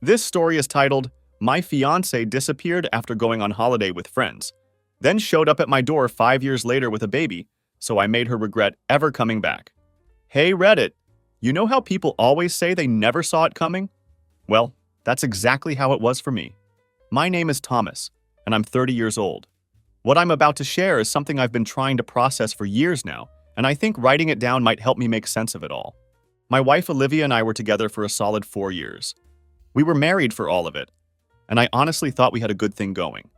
This story is titled, My Fiancée Disappeared After Going on Holiday with Friends, then showed up at my door 5 years later with a baby, so I made her regret ever coming back. Hey Reddit, you know how people always say they never saw it coming? Well, that's exactly how it was for me. My name is Thomas, and I'm 30 years old. What I'm about to share is something I've been trying to process for years now, and I think writing it down might help me make sense of it all. My wife Olivia and I were together for a solid 4 years. We were married for all of it, and I honestly thought we had a good thing going.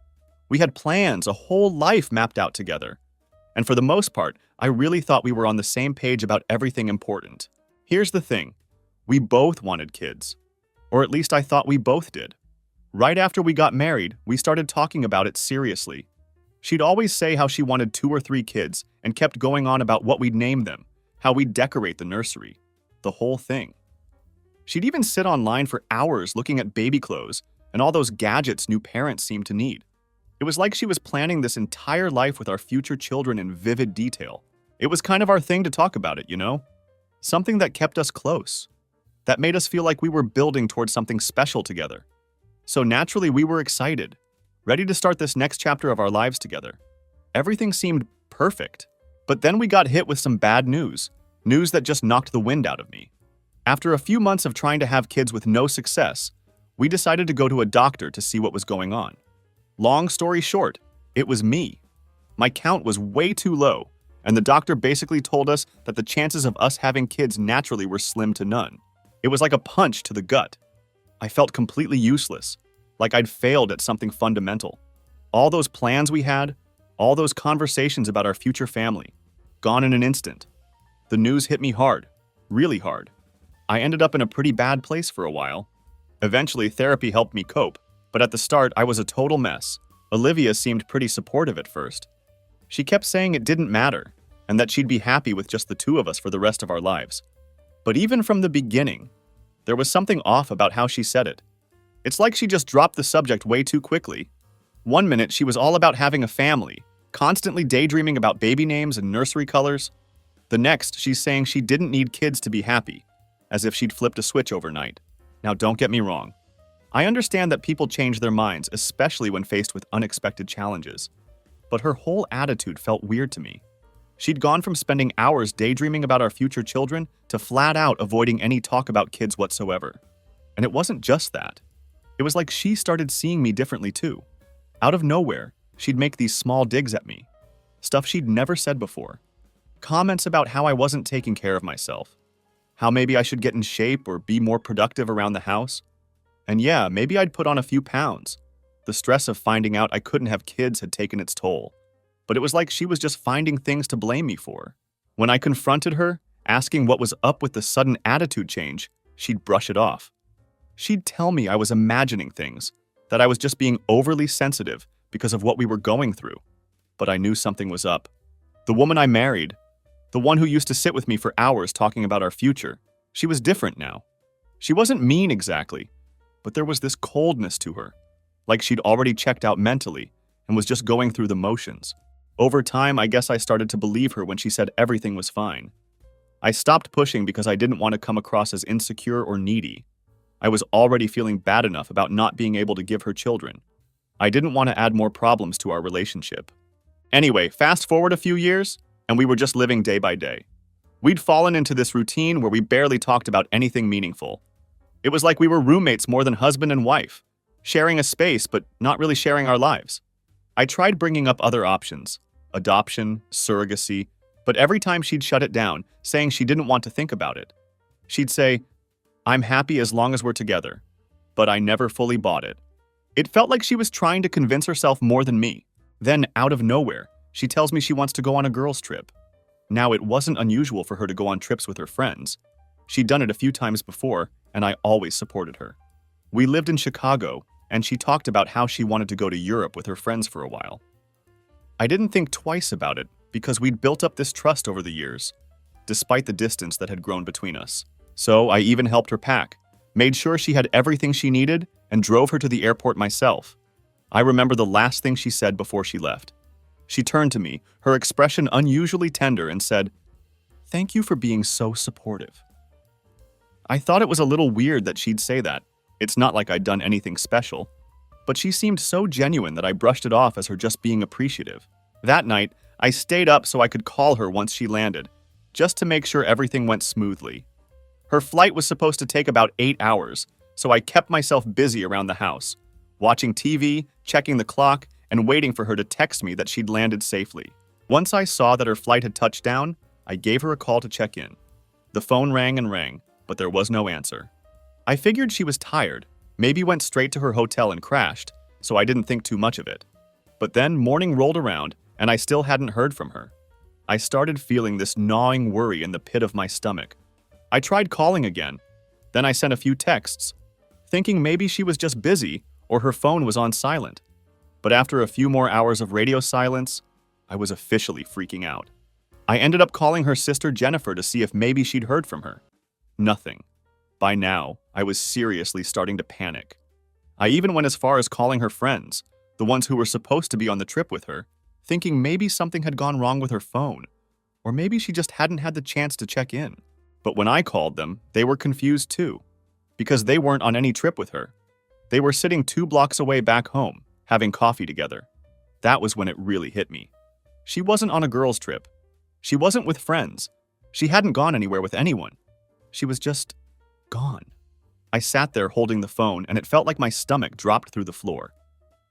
We had plans, a whole life mapped out together. And for the most part, I really thought we were on the same page about everything important. Here's the thing. We both wanted kids. Or at least I thought we both did. Right after we got married, we started talking about it seriously. She'd always say how she wanted 2 or 3 kids and kept going on about what we'd name them, how we'd decorate the nursery, the whole thing. She'd even sit online for hours looking at baby clothes and all those gadgets new parents seem to need. It was like she was planning this entire life with our future children in vivid detail. It was kind of our thing to talk about it, you know? Something that kept us close. That made us feel like we were building towards something special together. So naturally, we were excited, ready to start this next chapter of our lives together. Everything seemed perfect. But then we got hit with some bad news that just knocked the wind out of me. After a few months of trying to have kids with no success, we decided to go to a doctor to see what was going on. Long story short, it was me. My count was way too low, and the doctor basically told us that the chances of us having kids naturally were slim to none. It was like a punch to the gut. I felt completely useless, like I'd failed at something fundamental. All those plans we had, all those conversations about our future family, gone in an instant. The news hit me hard, really hard. I ended up in a pretty bad place for a while. Eventually, therapy helped me cope, but at the start, I was a total mess. Olivia seemed pretty supportive at first. She kept saying it didn't matter, and that she'd be happy with just the 2 of us for the rest of our lives. But even from the beginning, there was something off about how she said it. It's like she just dropped the subject way too quickly. One minute, she was all about having a family, constantly daydreaming about baby names and nursery colors. The next, she's saying she didn't need kids to be happy, as if she'd flipped a switch overnight. Now, don't get me wrong. I understand that people change their minds, especially when faced with unexpected challenges. But her whole attitude felt weird to me. She'd gone from spending hours daydreaming about our future children to flat out avoiding any talk about kids whatsoever. And it wasn't just that. It was like she started seeing me differently too. Out of nowhere, she'd make these small digs at me. Stuff she'd never said before. Comments about how I wasn't taking care of myself. How maybe I should get in shape or be more productive around the house. And yeah, maybe I'd put on a few pounds. The stress of finding out I couldn't have kids had taken its toll. But it was like she was just finding things to blame me for. When I confronted her, asking what was up with the sudden attitude change, she'd brush it off. She'd tell me I was imagining things, that I was just being overly sensitive because of what we were going through. But I knew something was up. The woman I married, the one who used to sit with me for hours talking about our future, she was different now. She wasn't mean exactly, but there was this coldness to her, like she'd already checked out mentally and was just going through the motions. Over time, I guess I started to believe her when she said everything was fine. I stopped pushing because I didn't want to come across as insecure or needy. I was already feeling bad enough about not being able to give her children. I didn't want to add more problems to our relationship. Anyway, fast forward a few years, and we were just living day by day. We'd fallen into this routine where we barely talked about anything meaningful. It was like we were roommates more than husband and wife, sharing a space but not really sharing our lives. I tried bringing up other options, adoption, surrogacy, but every time she'd shut it down, saying she didn't want to think about it. She'd say, "I'm happy as long as we're together," but I never fully bought it. It felt like she was trying to convince herself more than me. Then, out of nowhere, she tells me she wants to go on a girls' trip. Now, it wasn't unusual for her to go on trips with her friends. She'd done it a few times before, and I always supported her. We lived in Chicago, and she talked about how she wanted to go to Europe with her friends for a while. I didn't think twice about it because we'd built up this trust over the years, despite the distance that had grown between us. So I even helped her pack, made sure she had everything she needed, and drove her to the airport myself. I remember the last thing she said before she left. She turned to me, her expression unusually tender, and said, "Thank you for being so supportive." I thought it was a little weird that she'd say that, It's not like I'd done anything special, but she seemed so genuine that I brushed it off as her just being appreciative. That night, I stayed up so I could call her once she landed, just to make sure everything went smoothly. Her flight was supposed to take about 8 hours, so I kept myself busy around the house, watching TV, checking the clock, and waiting for her to text me that she'd landed safely. Once I saw that her flight had touched down, I gave her a call to check in. The phone rang and rang, but there was no answer. I figured she was tired, maybe went straight to her hotel and crashed, so I didn't think too much of it. But then morning rolled around, and I still hadn't heard from her. I started feeling this gnawing worry in the pit of my stomach. I tried calling again. Then I sent a few texts, thinking maybe she was just busy or her phone was on silent. But after a few more hours of radio silence, I was officially freaking out. I ended up calling her sister Jennifer to see if maybe she'd heard from her. Nothing. By now, I was seriously starting to panic. I even went as far as calling her friends, the ones who were supposed to be on the trip with her, thinking maybe something had gone wrong with her phone, or maybe she just hadn't had the chance to check in. But when I called them, they were confused too, because they weren't on any trip with her. They were sitting 2 blocks away back home, having coffee together. That was when it really hit me. She wasn't on a girls' trip. She wasn't with friends. She hadn't gone anywhere with anyone. She was just gone. I sat there holding the phone, and it felt like my stomach dropped through the floor.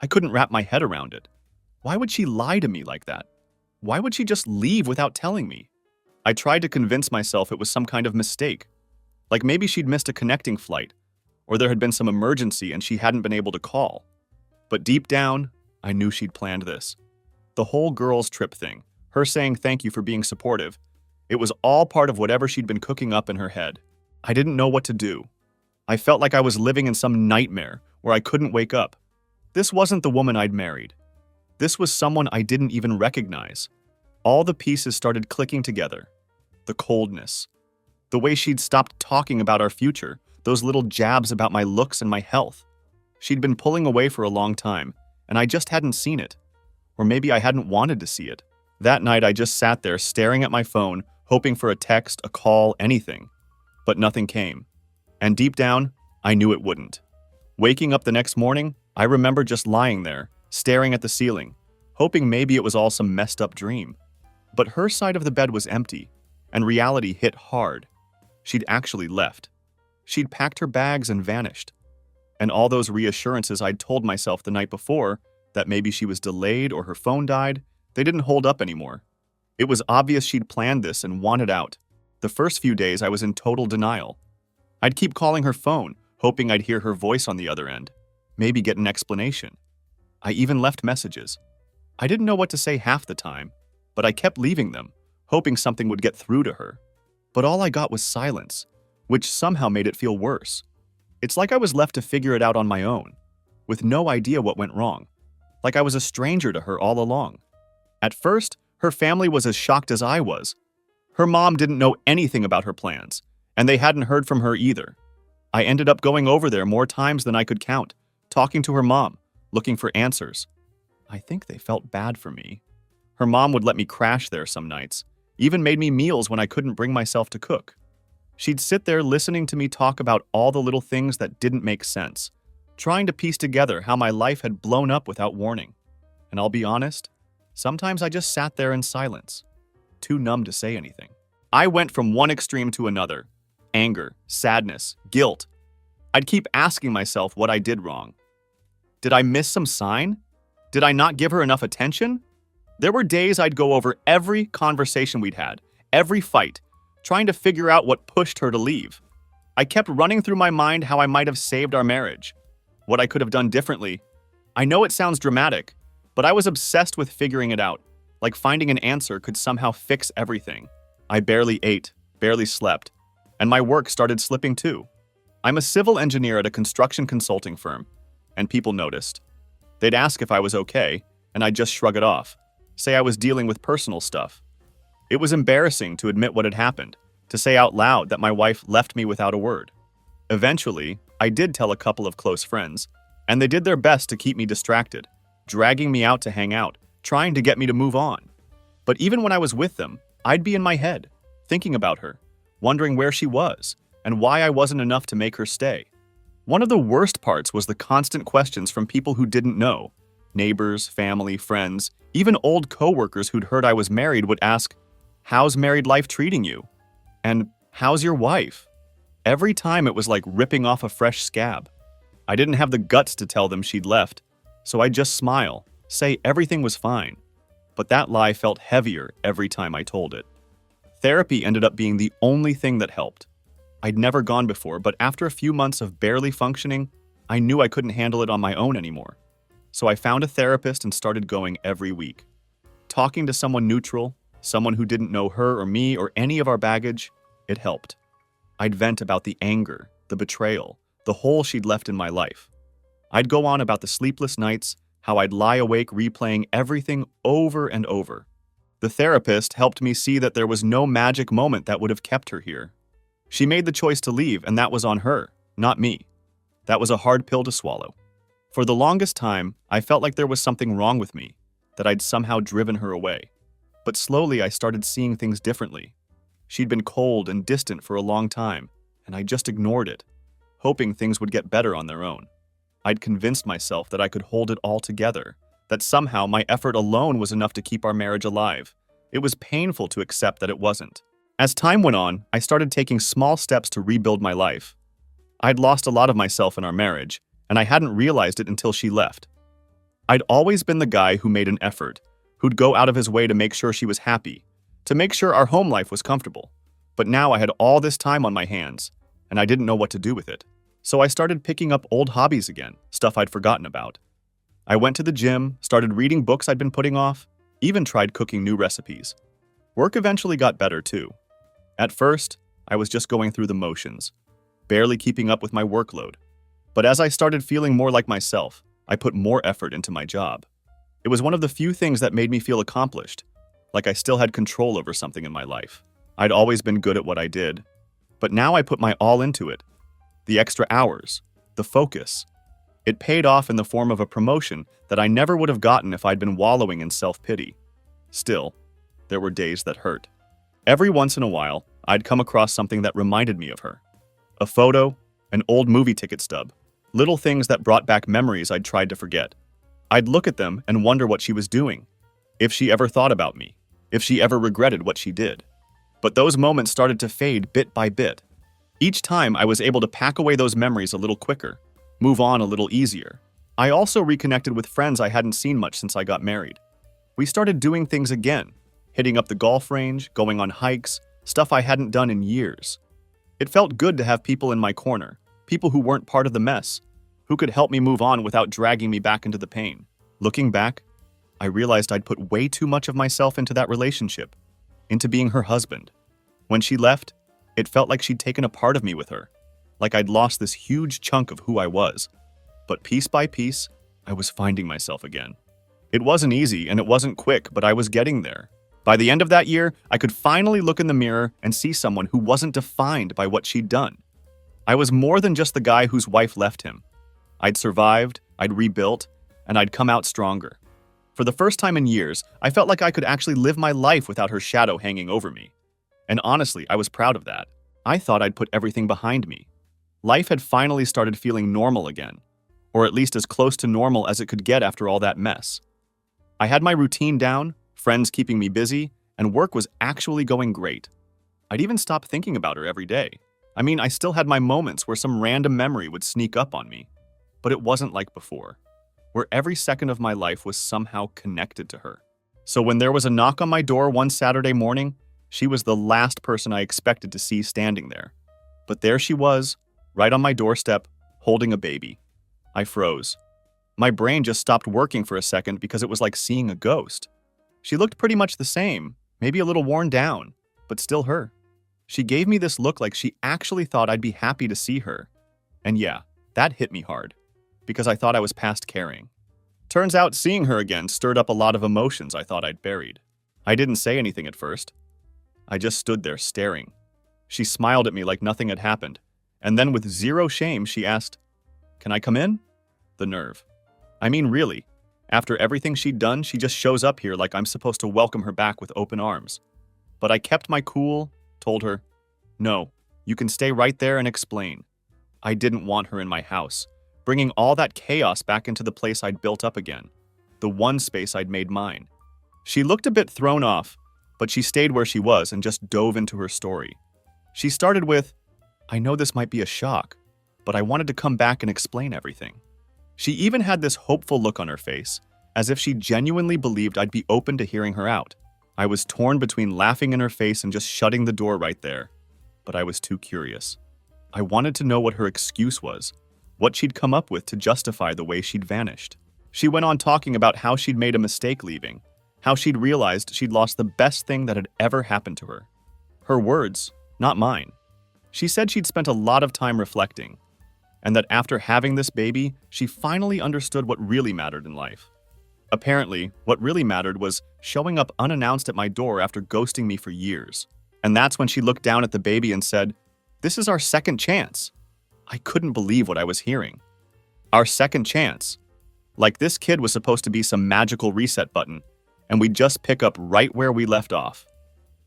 I couldn't wrap my head around it. Why would she lie to me like that? Why would she just leave without telling me? I tried to convince myself it was some kind of mistake. Like maybe she'd missed a connecting flight, or there had been some emergency and she hadn't been able to call. But deep down, I knew she'd planned this. The whole girls' trip thing, her saying thank you for being supportive, it was all part of whatever she'd been cooking up in her head. I didn't know what to do. I felt like I was living in some nightmare where I couldn't wake up. This wasn't the woman I'd married. This was someone I didn't even recognize. All the pieces started clicking together. The coldness. The way she'd stopped talking about our future. Those little jabs about my looks and my health. She'd been pulling away for a long time, and I just hadn't seen it. Or maybe I hadn't wanted to see it. That night I just sat there staring at my phone, hoping for a text, a call, anything. But nothing came. And deep down, I knew it wouldn't. Waking up the next morning, I remember just lying there, staring at the ceiling, hoping maybe it was all some messed up dream. But her side of the bed was empty, and reality hit hard. She'd actually left. She'd packed her bags and vanished. And all those reassurances I'd told myself the night before, that maybe she was delayed or her phone died, they didn't hold up anymore. It was obvious she'd planned this and wanted out. The first few days I was in total denial. I'd keep calling her phone, hoping I'd hear her voice on the other end, maybe get an explanation. I even left messages. I didn't know what to say half the time, but I kept leaving them, hoping something would get through to her. But all I got was silence, which somehow made it feel worse. It's like I was left to figure it out on my own, with no idea what went wrong, like I was a stranger to her all along. At first, her family was as shocked as I was. Her mom didn't know anything about her plans, and they hadn't heard from her either. I ended up going over there more times than I could count, talking to her mom, looking for answers. I think they felt bad for me. Her mom would let me crash there some nights, even made me meals when I couldn't bring myself to cook. She'd sit there listening to me talk about all the little things that didn't make sense, trying to piece together how my life had blown up without warning. And I'll be honest, sometimes I just sat there in silence, too numb to say anything. I went from one extreme to another. Anger, sadness, guilt. I'd keep asking myself what I did wrong. Did I miss some sign? Did I not give her enough attention? There were days I'd go over every conversation we'd had, every fight, trying to figure out what pushed her to leave. I kept running through my mind how I might have saved our marriage, what I could have done differently. I know it sounds dramatic, but I was obsessed with figuring it out, like finding an answer could somehow fix everything. I barely ate, barely slept, and my work started slipping too. I'm a civil engineer at a construction consulting firm, and people noticed. They'd ask if I was okay, and I'd just shrug it off, say I was dealing with personal stuff. It was embarrassing to admit what had happened, to say out loud that my wife left me without a word. Eventually, I did tell a couple of close friends, and they did their best to keep me distracted, dragging me out to hang out, trying to get me to move on. But even when I was with them, I'd be in my head, thinking about her, wondering where she was, and why I wasn't enough to make her stay. One of the worst parts was the constant questions from people who didn't know. Neighbors, family, friends, even old coworkers who'd heard I was married would ask, "How's married life treating you?" And "How's your wife?" Every time it was like ripping off a fresh scab. I didn't have the guts to tell them she'd left, so I'd just smile, say everything was fine. But that lie felt heavier every time I told it. Therapy ended up being the only thing that helped. I'd never gone before, but after a few months of barely functioning, I knew I couldn't handle it on my own anymore. So I found a therapist and started going every week. Talking to someone neutral, someone who didn't know her or me or any of our baggage, it helped. I'd vent about the anger, the betrayal, the hole she'd left in my life. I'd go on about the sleepless nights, how I'd lie awake replaying everything over and over. The therapist helped me see that there was no magic moment that would have kept her here. She made the choice to leave, and that was on her, not me. That was a hard pill to swallow. For the longest time, I felt like there was something wrong with me, that I'd somehow driven her away. But slowly I started seeing things differently. She'd been cold and distant for a long time, and I just ignored it, hoping things would get better on their own. I'd convinced myself that I could hold it all together, that somehow my effort alone was enough to keep our marriage alive. It was painful to accept that it wasn't. As time went on, I started taking small steps to rebuild my life. I'd lost a lot of myself in our marriage, and I hadn't realized it until she left. I'd always been the guy who made an effort, who'd go out of his way to make sure she was happy, to make sure our home life was comfortable. But now I had all this time on my hands, and I didn't know what to do with it. So I started picking up old hobbies again, stuff I'd forgotten about. I went to the gym, started reading books I'd been putting off, even tried cooking new recipes. Work eventually got better too. At first, I was just going through the motions, barely keeping up with my workload. But as I started feeling more like myself, I put more effort into my job. It was one of the few things that made me feel accomplished, like I still had control over something in my life. I'd always been good at what I did, but now I put my all into it. The extra hours, the focus. It paid off in the form of a promotion that I never would have gotten if I'd been wallowing in self-pity. Still, there were days that hurt. Every once in a while, I'd come across something that reminded me of her. A photo, an old movie ticket stub, little things that brought back memories I'd tried to forget. I'd look at them and wonder what she was doing, if she ever thought about me, if she ever regretted what she did. But those moments started to fade bit by bit. Each time I was able to pack away those memories a little quicker, move on a little easier. I also reconnected with friends I hadn't seen much since I got married. We started doing things again, hitting up the golf range, going on hikes, stuff I hadn't done in years. It felt good to have people in my corner, people who weren't part of the mess, who could help me move on without dragging me back into the pain. Looking back, I realized I'd put way too much of myself into that relationship, into being her husband. When she left, it felt like she'd taken a part of me with her, like I'd lost this huge chunk of who I was. But piece by piece, I was finding myself again. It wasn't easy and it wasn't quick, but I was getting there. By the end of that year, I could finally look in the mirror and see someone who wasn't defined by what she'd done. I was more than just the guy whose wife left him. I'd survived, I'd rebuilt, and I'd come out stronger. For the first time in years, I felt like I could actually live my life without her shadow hanging over me. And honestly, I was proud of that. I thought I'd put everything behind me. Life had finally started feeling normal again, or at least as close to normal as it could get after all that mess. I had my routine down, friends keeping me busy, and work was actually going great. I'd even stopped thinking about her every day. I mean, I still had my moments where some random memory would sneak up on me, but it wasn't like before, where every second of my life was somehow connected to her. So when there was a knock on my door one Saturday morning, she was the last person I expected to see standing there. But there she was, right on my doorstep, holding a baby. I froze. My brain just stopped working for a second because it was like seeing a ghost. She looked pretty much the same, maybe a little worn down, but still her. She gave me this look like she actually thought I'd be happy to see her. And yeah, that hit me hard, because I thought I was past caring. Turns out seeing her again stirred up a lot of emotions I thought I'd buried. I didn't say anything at first. I just stood there staring. She smiled at me like nothing had happened, and then with zero shame she asked, "Can I come in?" The nerve. I mean, really, after everything she'd done, she just shows up here like I'm supposed to welcome her back with open arms. But I kept my cool, told her, "No, you can stay right there and explain." I didn't want her in my house, bringing all that chaos back into the place I'd built up again, the one space I'd made mine. She looked a bit thrown off, but she stayed where she was and just dove into her story. She started with, "I know this might be a shock, but I wanted to come back and explain everything." She even had this hopeful look on her face, as if she genuinely believed I'd be open to hearing her out. I was torn between laughing in her face and just shutting the door right there, but I was too curious. I wanted to know what her excuse was, what she'd come up with to justify the way she'd vanished. She went on talking about how she'd made a mistake leaving, how she'd realized she'd lost the best thing that had ever happened to her. Her words, not mine. She said she'd spent a lot of time reflecting, and that after having this baby, she finally understood what really mattered in life. Apparently, what really mattered was showing up unannounced at my door after ghosting me for years. And that's when she looked down at the baby and said, "This is our second chance." I couldn't believe what I was hearing. Our second chance. Like this kid was supposed to be some magical reset button, and we'd just pick up right where we left off.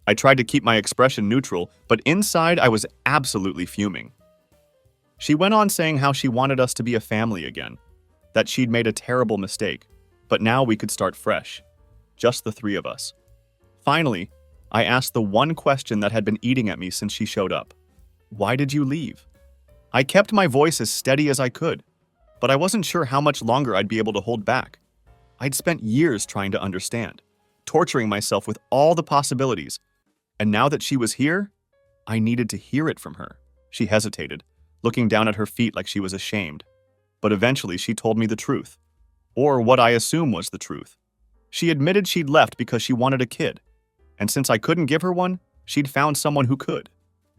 I tried to keep my expression neutral, but inside I was absolutely fuming. She went on saying how she wanted us to be a family again, that she'd made a terrible mistake, but now we could start fresh, just the three of us. Finally, I asked the one question that had been eating at me since she showed up. Why did you leave? I kept my voice as steady as I could, but I wasn't sure how much longer I'd be able to hold back. I'd spent years trying to understand, torturing myself with all the possibilities, and now that she was here, I needed to hear it from her. She hesitated, looking down at her feet like she was ashamed. But eventually she told me the truth, or what I assume was the truth. She admitted she'd left because she wanted a kid, and since I couldn't give her one, she'd found someone who could.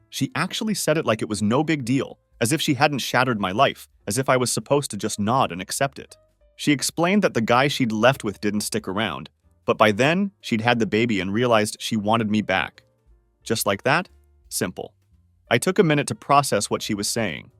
She actually said it like it was no big deal, as if she hadn't shattered my life, as if I was supposed to just nod and accept it. She explained that the guy she'd left with didn't stick around, but by then, she'd had the baby and realized she wanted me back. Just like that? Simple. I took a minute to process what she was saying.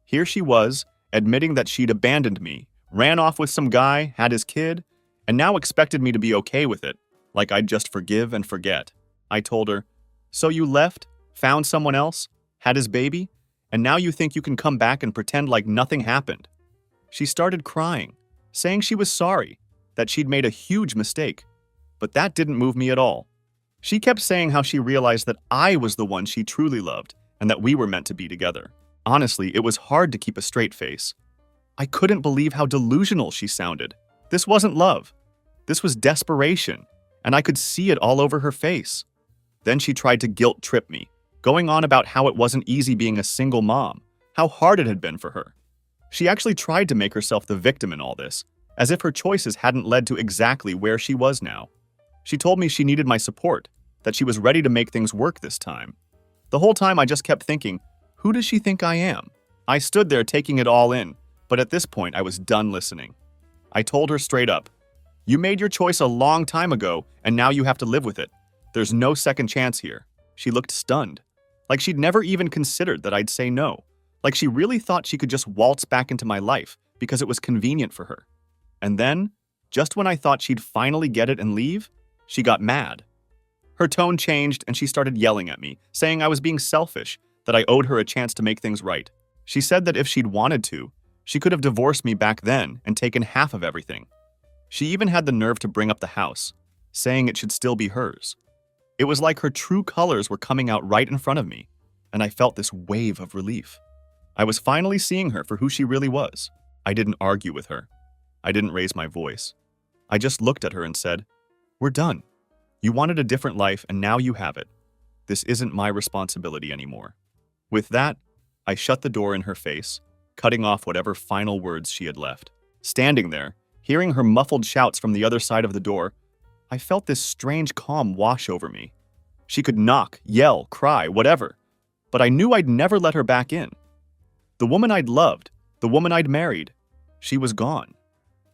Here she was, admitting that she'd abandoned me, ran off with some guy, had his kid, and now expected me to be okay with it, like I'd just forgive and forget. I told her, "So you left, found someone else, had his baby, and now you think you can come back and pretend like nothing happened?" She started crying, saying she was sorry, that she'd made a huge mistake, but that didn't move me at all. She kept saying how she realized that I was the one she truly loved and that we were meant to be together. Honestly, it was hard to keep a straight face. I couldn't believe how delusional she sounded. This wasn't love. This was desperation, and I could see it all over her face. Then she tried to guilt trip me, going on about how it wasn't easy being a single mom, how hard it had been for her. She actually tried to make herself the victim in all this, as if her choices hadn't led to exactly where she was now. She told me she needed my support, that she was ready to make things work this time. The whole time I just kept thinking, who does she think I am? I stood there taking it all in, but at this point I was done listening. I told her straight up, "You made your choice a long time ago, and now you have to live with it. There's no second chance here." She looked stunned, like she'd never even considered that I'd say no, like she really thought she could just waltz back into my life because it was convenient for her. And then, just when I thought she'd finally get it and leave, she got mad. Her tone changed and she started yelling at me, saying I was being selfish, that I owed her a chance to make things right. She said that if she'd wanted to, she could have divorced me back then and taken half of everything. She even had the nerve to bring up the house, saying it should still be hers. It was like her true colors were coming out right in front of me, and I felt this wave of relief. I was finally seeing her for who she really was. I didn't argue with her. I didn't raise my voice. I just looked at her and said, "We're done. You wanted a different life, and now you have it. This isn't my responsibility anymore." With that, I shut the door in her face, cutting off whatever final words she had left. Standing there, hearing her muffled shouts from the other side of the door, I felt this strange calm wash over me. She could knock, yell, cry, whatever, but I knew I'd never let her back in. The woman I'd loved, the woman I'd married, she was gone.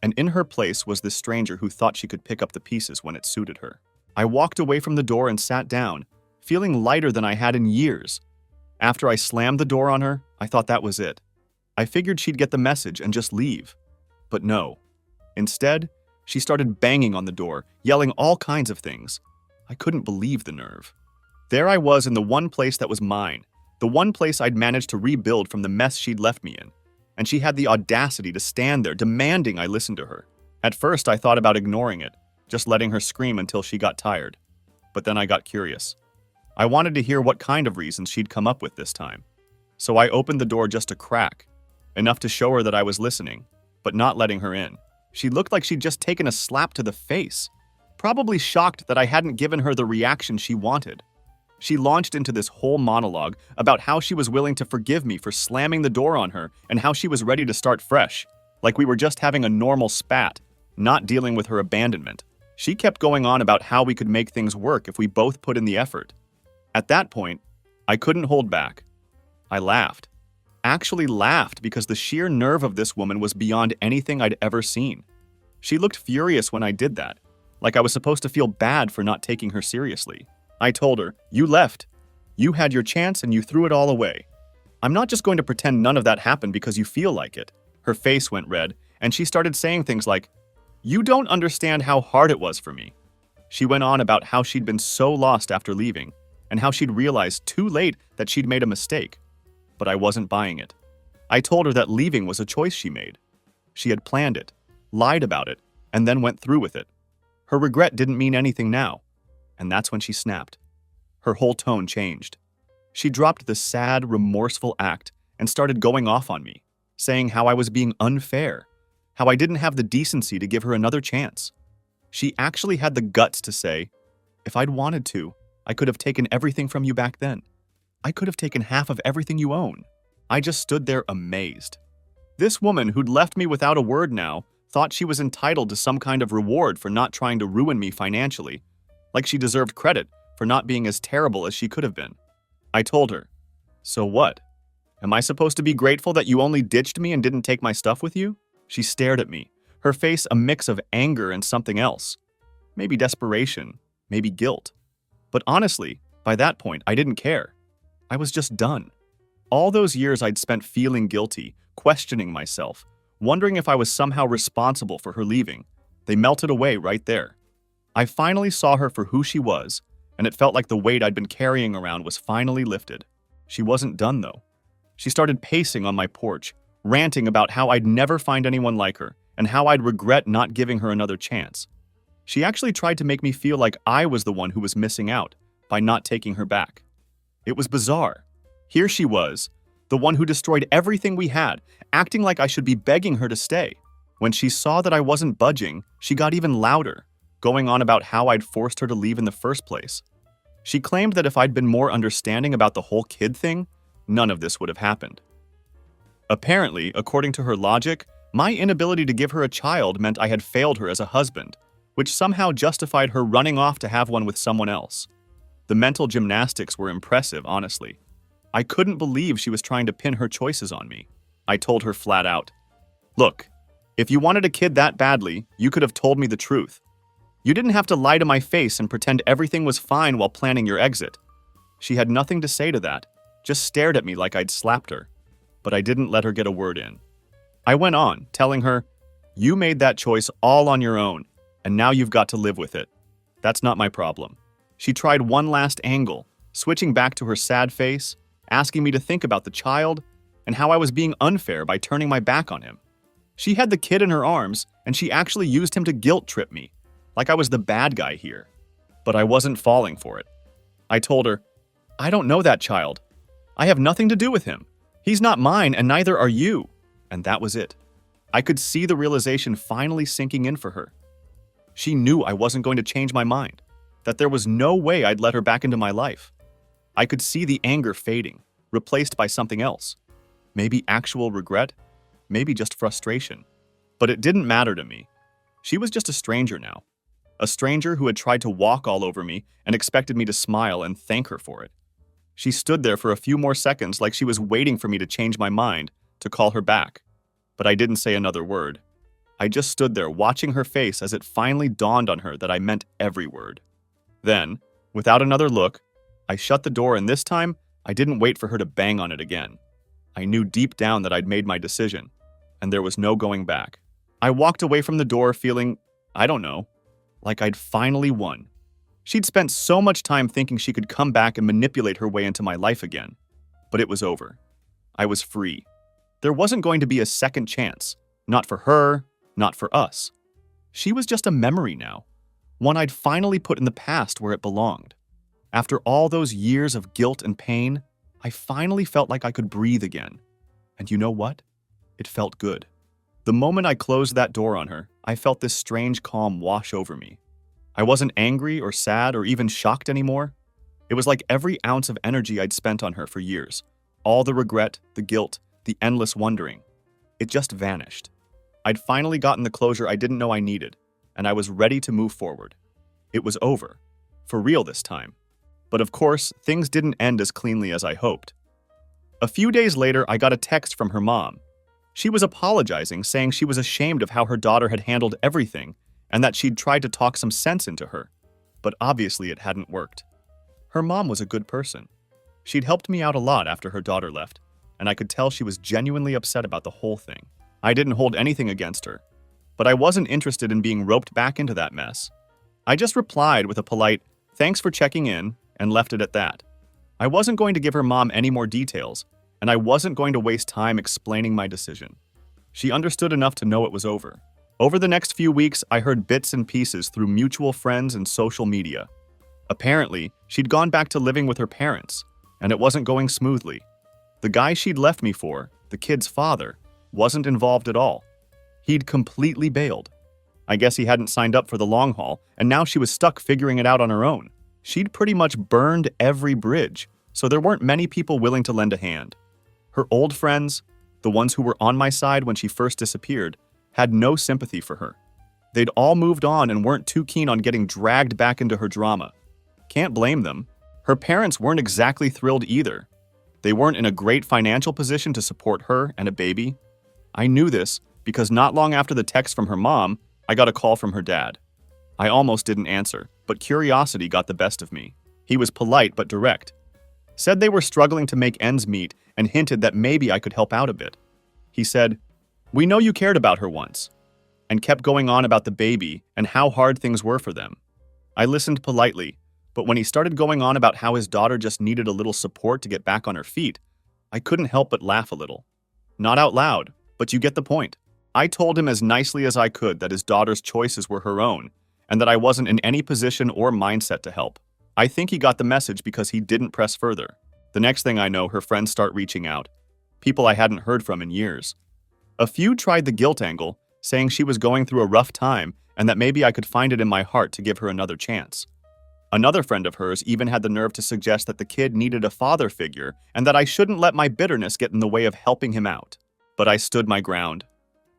And in her place was this stranger who thought she could pick up the pieces when it suited her. I walked away from the door and sat down, feeling lighter than I had in years. After I slammed the door on her, I thought that was it. I figured she'd get the message and just leave. But no. Instead, she started banging on the door, yelling all kinds of things. I couldn't believe the nerve. There I was in the one place that was mine, The one place I'd managed to rebuild from the mess she'd left me in. And she had the audacity to stand there, demanding I listen to her. At first, I thought about ignoring it, just letting her scream until she got tired. But then I got curious. I wanted to hear what kind of reasons she'd come up with this time. So I opened the door just a crack, enough to show her that I was listening, but not letting her in. She looked like she'd just taken a slap to the face, probably shocked that I hadn't given her the reaction she wanted. She launched into this whole monologue about how she was willing to forgive me for slamming the door on her and how she was ready to start fresh, like we were just having a normal spat, not dealing with her abandonment. She kept going on about how we could make things work if we both put in the effort. At that point, I couldn't hold back. I laughed. Actually laughed because the sheer nerve of this woman was beyond anything I'd ever seen. She looked furious when I did that, like I was supposed to feel bad for not taking her seriously. I told her, "You left. You had your chance and you threw it all away. I'm not just going to pretend none of that happened because you feel like it." Her face went red, and she started saying things like, "You don't understand how hard it was for me." She went on about how she'd been so lost after leaving, and how she'd realized too late that she'd made a mistake. But I wasn't buying it. I told her that leaving was a choice she made. She had planned it, lied about it, and then went through with it. Her regret didn't mean anything now. And that's when she snapped. Her whole tone changed. She dropped the sad, remorseful act and started going off on me, saying how I was being unfair, how I didn't have the decency to give her another chance. She actually had the guts to say, "If I'd wanted to, I could have taken everything from you back then. I could have taken half of everything you own." I just stood there amazed. This woman who'd left me without a word now thought she was entitled to some kind of reward for not trying to ruin me financially, like she deserved credit for not being as terrible as she could have been. I told her, "So what? Am I supposed to be grateful that you only ditched me and didn't take my stuff with you?" She stared at me, her face a mix of anger and something else. Maybe desperation, maybe guilt. But honestly, by that point, I didn't care. I was just done. All those years I'd spent feeling guilty, questioning myself, wondering if I was somehow responsible for her leaving, they melted away right there. I finally saw her for who she was, and it felt like the weight I'd been carrying around was finally lifted. She wasn't done, though. She started pacing on my porch, ranting about how I'd never find anyone like her, and how I'd regret not giving her another chance. She actually tried to make me feel like I was the one who was missing out by not taking her back. It was bizarre. Here she was, the one who destroyed everything we had, acting like I should be begging her to stay. When she saw that I wasn't budging, she got even louder, going on about how I'd forced her to leave in the first place. She claimed that if I'd been more understanding about the whole kid thing, none of this would have happened. Apparently, according to her logic, my inability to give her a child meant I had failed her as a husband, which somehow justified her running off to have one with someone else. The mental gymnastics were impressive, honestly. I couldn't believe she was trying to pin her choices on me. I told her flat out, "Look, if you wanted a kid that badly, you could have told me the truth. You didn't have to lie to my face and pretend everything was fine while planning your exit." She had nothing to say to that, just stared at me like I'd slapped her. But I didn't let her get a word in. I went on, telling her, "You made that choice all on your own, and now you've got to live with it. That's not my problem." She tried one last angle, switching back to her sad face, asking me to think about the child and how I was being unfair by turning my back on him. She had the kid in her arms, and she actually used him to guilt trip me, like I was the bad guy here. But I wasn't falling for it. I told her, "I don't know that child. I have nothing to do with him. He's not mine, and neither are you." And that was it. I could see the realization finally sinking in for her. She knew I wasn't going to change my mind, that there was no way I'd let her back into my life. I could see the anger fading, replaced by something else. Maybe actual regret, maybe just frustration. But it didn't matter to me. She was just a stranger now. A stranger who had tried to walk all over me and expected me to smile and thank her for it. She stood there for a few more seconds like she was waiting for me to change my mind, to call her back. But I didn't say another word. I just stood there watching her face as it finally dawned on her that I meant every word. Then, without another look, I shut the door, and this time, I didn't wait for her to bang on it again. I knew deep down that I'd made my decision, and there was no going back. I walked away from the door feeling, I don't know, like I'd finally won. She'd spent so much time thinking she could come back and manipulate her way into my life again. but it was over. I was free. There wasn't going to be a second chance. Not for her, not for us. She was just a memory now, one I'd finally put in the past where it belonged. After all those years of guilt and pain, I finally felt like I could breathe again. And you know what? It felt good. The moment I closed that door on her, I felt this strange calm wash over me. I wasn't angry or sad or even shocked anymore. It was like every ounce of energy I'd spent on her for years, all the regret, the guilt, the endless wondering. It just vanished. I'd finally gotten the closure I didn't know I needed, and I was ready to move forward. It was over. For real this time. But of course, things didn't end as cleanly as I hoped. A few days later, I got a text from her mom. She was apologizing, saying she was ashamed of how her daughter had handled everything and that she'd tried to talk some sense into her. But obviously it hadn't worked. Her mom was a good person. She'd helped me out a lot after her daughter left, and I could tell she was genuinely upset about the whole thing. I didn't hold anything against her, but I wasn't interested in being roped back into that mess. I just replied with a polite, "Thanks for checking in," and left it at that. I wasn't going to give her mom any more details, and I wasn't going to waste time explaining my decision. She understood enough to know it was over. Over the next few weeks, I heard bits and pieces through mutual friends and social media. Apparently, she'd gone back to living with her parents, and it wasn't going smoothly. The guy she'd left me for, the kid's father, wasn't involved at all. He'd completely bailed. I guess he hadn't signed up for the long haul, and now she was stuck figuring it out on her own. She'd pretty much burned every bridge, so there weren't many people willing to lend a hand. Her old friends, the ones who were on my side when she first disappeared, had no sympathy for her. They'd all moved on and weren't too keen on getting dragged back into her drama. Can't blame them. Her parents weren't exactly thrilled either. They weren't in a great financial position to support her and a baby. I knew this because not long after the text from her mom, I got a call from her dad. I almost didn't answer, but curiosity got the best of me. He was polite but direct. Said they were struggling to make ends meet and hinted that maybe I could help out a bit. He said, "We know you cared about her once," and kept going on about the baby and how hard things were for them. I listened politely, but when he started going on about how his daughter just needed a little support to get back on her feet, I couldn't help but laugh a little. Not out loud, but you get the point. I told him as nicely as I could that his daughter's choices were her own, and that I wasn't in any position or mindset to help. I think he got the message because he didn't press further. The next thing I know, her friends start reaching out. People I hadn't heard from in years. A few tried the guilt angle, saying she was going through a rough time and that maybe I could find it in my heart to give her another chance. Another friend of hers even had the nerve to suggest that the kid needed a father figure and that I shouldn't let my bitterness get in the way of helping him out. But I stood my ground.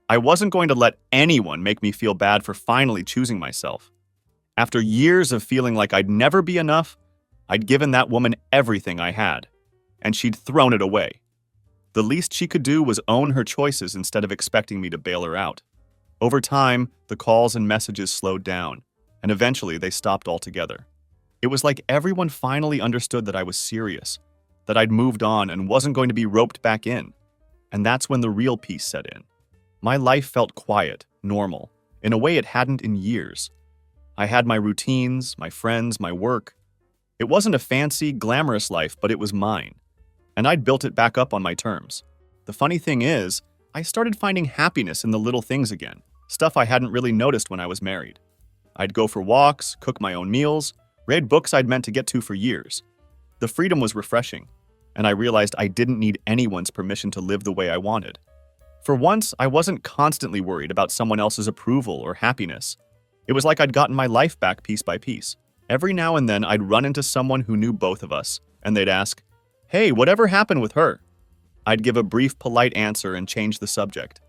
I wasn't going to let anyone make me feel bad for finally choosing myself. After years of feeling like I'd never be enough, I'd given that woman everything I had, and she'd thrown it away. The least she could do was own her choices instead of expecting me to bail her out. Over time, the calls and messages slowed down, and eventually they stopped altogether. It was like everyone finally understood that I was serious, that I'd moved on and wasn't going to be roped back in. And that's when the real peace set in. My life felt quiet, normal, in a way it hadn't in years. I had my routines, my friends, my work. It wasn't a fancy, glamorous life, but it was mine. And I'd built it back up on my terms. The funny thing is, I started finding happiness in the little things again, stuff I hadn't really noticed when I was married. I'd go for walks, cook my own meals, read books I'd meant to get to for years. The freedom was refreshing, and I realized I didn't need anyone's permission to live the way I wanted. For once, I wasn't constantly worried about someone else's approval or happiness. It was like I'd gotten my life back piece by piece. Every now and then, I'd run into someone who knew both of us, and they'd ask, "Hey, whatever happened with her?" I'd give a brief, polite answer and change the subject.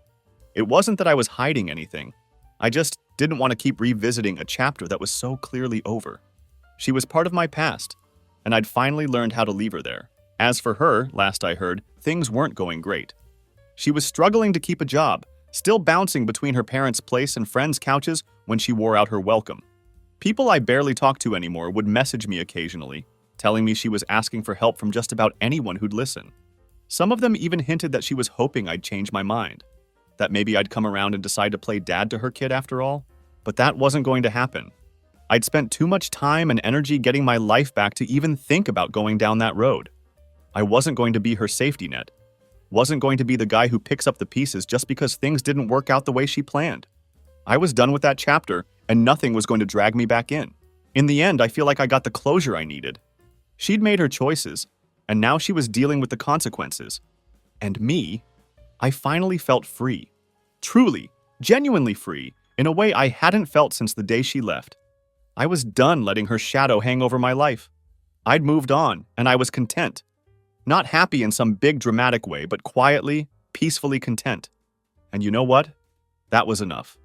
It wasn't that I was hiding anything. I just didn't want to keep revisiting a chapter that was so clearly over. She was part of my past, and I'd finally learned how to leave her there. As for her, last I heard, things weren't going great. She was struggling to keep a job, still bouncing between her parents' place and friends' couches when she wore out her welcome. People I barely talked to anymore would message me occasionally, telling me she was asking for help from just about anyone who'd listen. Some of them even hinted that she was hoping I'd change my mind, that maybe I'd come around and decide to play dad to her kid after all. But that wasn't going to happen. I'd spent too much time and energy getting my life back to even think about going down that road. I wasn't going to be her safety net. Wasn't going to be the guy who picks up the pieces just because things didn't work out the way she planned. I was done with that chapter, and nothing was going to drag me back in. In the end, I feel like I got the closure I needed. She'd made her choices, and now she was dealing with the consequences. And me, I finally felt free. Truly, genuinely free, in a way I hadn't felt since the day she left. I was done letting her shadow hang over my life. I'd moved on, and I was content. Not happy in some big dramatic way, but quietly, peacefully content. And you know what? That was enough.